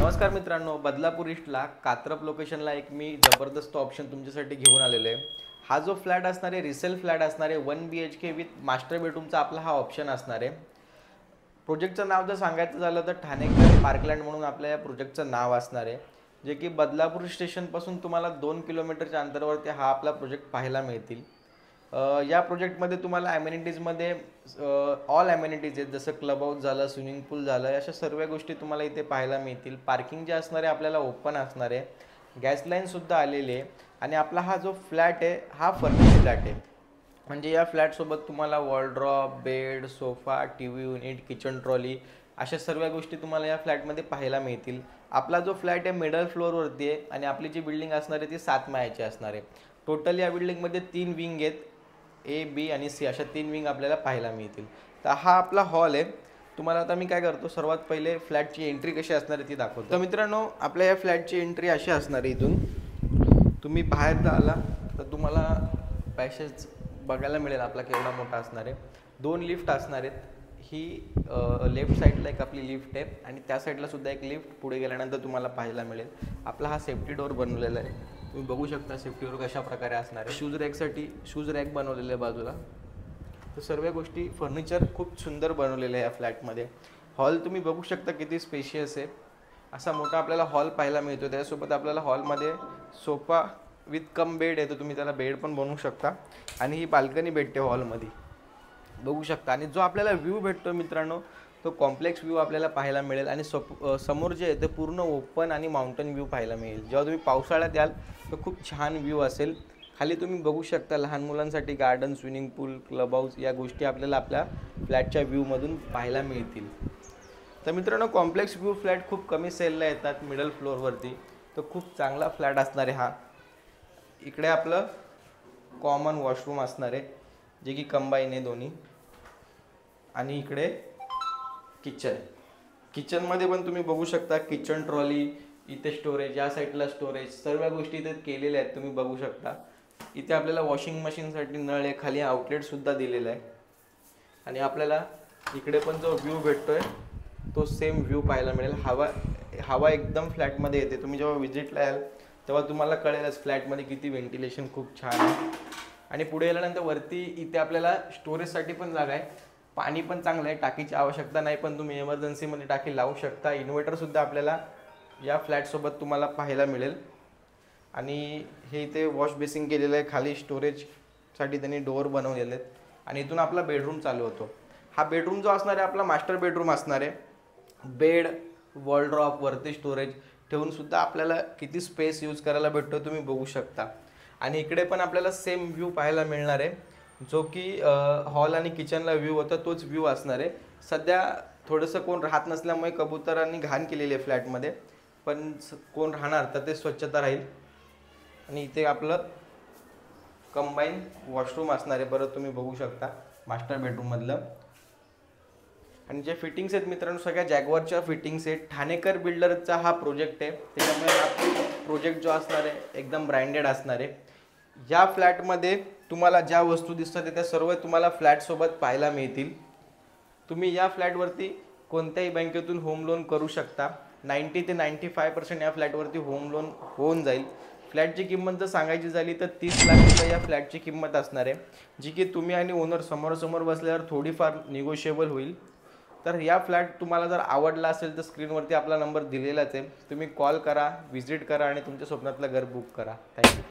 नमस्कार मित्रांनो, बदलापूर ईस्टला कात्रप लोकेशनला एक मी जबरदस्त ऑप्शन तुमच्यासाठी घेऊन आलेलो आहे। हा जो फ्लॅट असणार आहे रिसेल फ्लॅट असणार आहे 1 BHK विथ मास्टर बेडरूमचा आपला हा ऑप्शन असणार आहे। प्रोजेक्टचं नाव जर सांगायचं झालं तर ठाणेकर पार्कलँड म्हणून आपल्या या प्रोजेक्टचं नाव असणार आहे, जे की बदलापूर स्टेशनपासून तुम्हाला 2 किलोमीटरच्या अंतरावरती हा आपला प्रोजेक्ट पाहायला मिळतील। या प्रोजेक्टमध्ये तुम्हाला ॲमेनिटीजमध्ये ऑल ॲमेनिटीज आहेत, जसं क्लब हाऊस झालं, स्विमिंग पूल झालं, अशा सर्व गोष्टी तुम्हाला इथे पाहायला मिळतील। पार्किंग जे असणार आहे आपल्याला ओपन असणार आहे, गॅस लाईनसुद्धा आलेली आहे आणि आपला हा जो फ्लॅट आहे हा फर्निश फ्लॅट आहे। म्हणजे या फ्लॅटसोबत तुम्हाला wardrobe, bed, sofa, TV unit, kitchen trolley अशा सर्व गोष्टी तुम्हाला या फ्लॅटमध्ये पाहायला मिळतील। आपला जो फ्लॅट आहे मिडल फ्लोअरवरती आहे आणि आपली जी बिल्डिंग असणार आहे ती 7 माळ्याची असणार आहे। टोटल या बिल्डिंगमध्ये 3 विंग आहेत, A, B आणि C अशा 3 विंग आपल्याला पाहायला मिळतील। तर हा आपला हॉल आहे। तुम्हाला आता मी काय करतो, सर्वात पहिले फ्लॅटची एंट्री कशी असणार आहे ती दाखवतो। तर मित्रांनो, आपल्या या फ्लॅटची एंट्री अशी असणार आहे। इथून तुम्ही बाहेर आला तर तुम्हाला पॅसेज बघायला मिळेल आपला केवढा मोठा असणार आहे। 2 लिफ्ट असणार आहेत। ही लेफ्ट साईडला एक आपली लिफ्ट आहे आणि त्या साईडला सुद्धा एक लिफ्ट पुढे गेल्यानंतर तुम्हाला पाहायला मिळेल। आपला हा सेफ्टी डोअर बनवलेला आहे, तुम्ही बघू शकता सेफ्टी डोअर कशा प्रकारे असणार आहे। शूज रॅकसाठी शूज रॅक बनवलेले आहे बाजूला। तर सर्व गोष्टी फर्निचर खूप सुंदर बनवलेलं आहे या फ्लॅटमध्ये। हॉल तुम्ही बघू शकता किती स्पेशियस आहे, असा मोठा आपल्याला हॉल पाहायला मिळतो। त्यासोबत आपल्याला हॉलमध्ये सोफा विथ कम बेड आहे, तर तुम्ही त्याला बेड पण बनवू शकता आणि ही बाल्कनी भेटते हॉलमध्ये, बघू शकता। आणि जो आपल्याला व्ह्यू भेटतो मित्रांनो, तो कॉम्प्लेक्स व्ह्यू आपल्याला पाहायला मिळेल आणि समोर जे आहे ते पूर्ण ओपन आणि माउंटन व्ह्यू पाहायला मिळेल। जेव्हा तुम्ही पावसाळ्यात याल तर खूप छान व्ह्यू असेल। खाली तुम्ही बघू शकता लहान मुलांसाठी गार्डन, स्विमिंग पूल, क्लब हाऊस या गोष्टी आपल्याला आपल्या फ्लॅटच्या व्ह्यूमधून पाहायला मिळतील। तर मित्रांनो, कॉम्प्लेक्स व्ह्यू फ्लॅट खूप कमी सेलला येतात मिडल फ्लोअरवरती, तर खूप चांगला फ्लॅट असणार आहे हा। इकडे आपलं कॉमन वॉशरूम असणार आहे, जे की कंबाईन आहे दोन्ही, आणि इकडे किचनमध्ये पण तुम्ही बघू शकता किचन ट्रॉली, इथे स्टोरेज, या साईडला स्टोरेज, सर्व गोष्टी इथे केलेल्या आहेत तुम्ही बघू शकता। इथे आपल्याला वॉशिंग मशीनसाठी नळ आहे, खाली आउटलेटसुद्धा दिलेला आहे आणि आपल्याला इकडे पण जो व्ह्यू भेटतोय तो सेम व्ह्यू पाहायला मिळेल। हवा एकदम फ्लॅटमध्ये येते। तुम्ही जेव्हा व्हिजिटला याल तेव्हा तुम्हाला कळेलच फ्लॅटमध्ये किती व्हेंटिलेशन खूप छान आहे। आणि पुढे गेल्यानंतर वरती इथे आपल्याला स्टोरेजसाठी पण जागा आहे, पाणी पण चांगलं आहे, टाकीची आवश्यकता नाही, पण तुम्ही इमर्जन्सीमध्ये टाकी लावू शकता। इन्व्हर्टरसुद्धा आपल्याला या फ्लॅटसोबत तुम्हाला पाहायला मिळेल। आणि हे इथे वॉश बेसिंग केलेलं आहे, खाली स्टोरेजसाठी त्यांनी डोअर बनवलेले आहेत आणि इथून आपला बेडरूम चालू होतो। हा बेडरूम जो असणार आहे आपला मास्टर बेडरूम असणार आहे। बेड, वॉलड्रॉप, वरती स्टोरेज ठेवून सुद्धा आपल्याला किती स्पेस यूज करायला भेटतो तुम्ही बघू शकता। आणि इकडे पण आपल्याला सेम व्ह्यू पाहायला मिळणार आहे, जो की हॉल आणि किचनला व्ह्यू होता तोच व्ह्यू असणार आहे। सध्या थोडंसं कोण राहत नसल्यामुळे कबुतरांनी घाण केलेली आहे फ्लॅटमध्ये, पण कोण राहणार तर ते स्वच्छता राहील। आणि इथे आपलं कंबाईन वॉशरूम असणार आहे, बरं तुम्ही बघू शकता मास्टर बेडरूममधलं। आणि जे फिटिंग्स आहेत मित्रांनो, सगळ्या जॅगवारच्या फिटिंग्स आहेत। ठाणेकर बिल्डरचा हा प्रोजेक्ट आहे, त्याच्यामुळे हा प्रोजेक्ट जो असणार आहे एकदम ब्रँडेड असणार आहे। या फ्लॅटमध्ये तुम्हाला ज्या वस्तू दिसतात त्या सर्व तुम्हाला फ्लॅटसोबत पाहायला मिळतील। तुम्ही या फ्लॅटवरती कोणत्याही बँकेतून होम लोन करू शकता। 90 ते 95% या फ्लॅटवरती होम लोन होऊन जाईल। फ्लॅटची किंमत जर सांगायची झाली तर 30 लाख रुपये या फ्लॅटची किंमत असणार आहे, जी की तुम्ही आणि ओनर समोरासमोर बसल्यावर थोडीफार निगोशिएबल होईल। तर या फ्लॅट तुम्हाला जर आवडला असेल तर स्क्रीनवरती आपला नंबर दिलेलाच आहे, तुम्ही कॉल करा, व्हिजिट करा आणि तुमच्या स्वप्नातलं घर बुक करा। थँक्यू।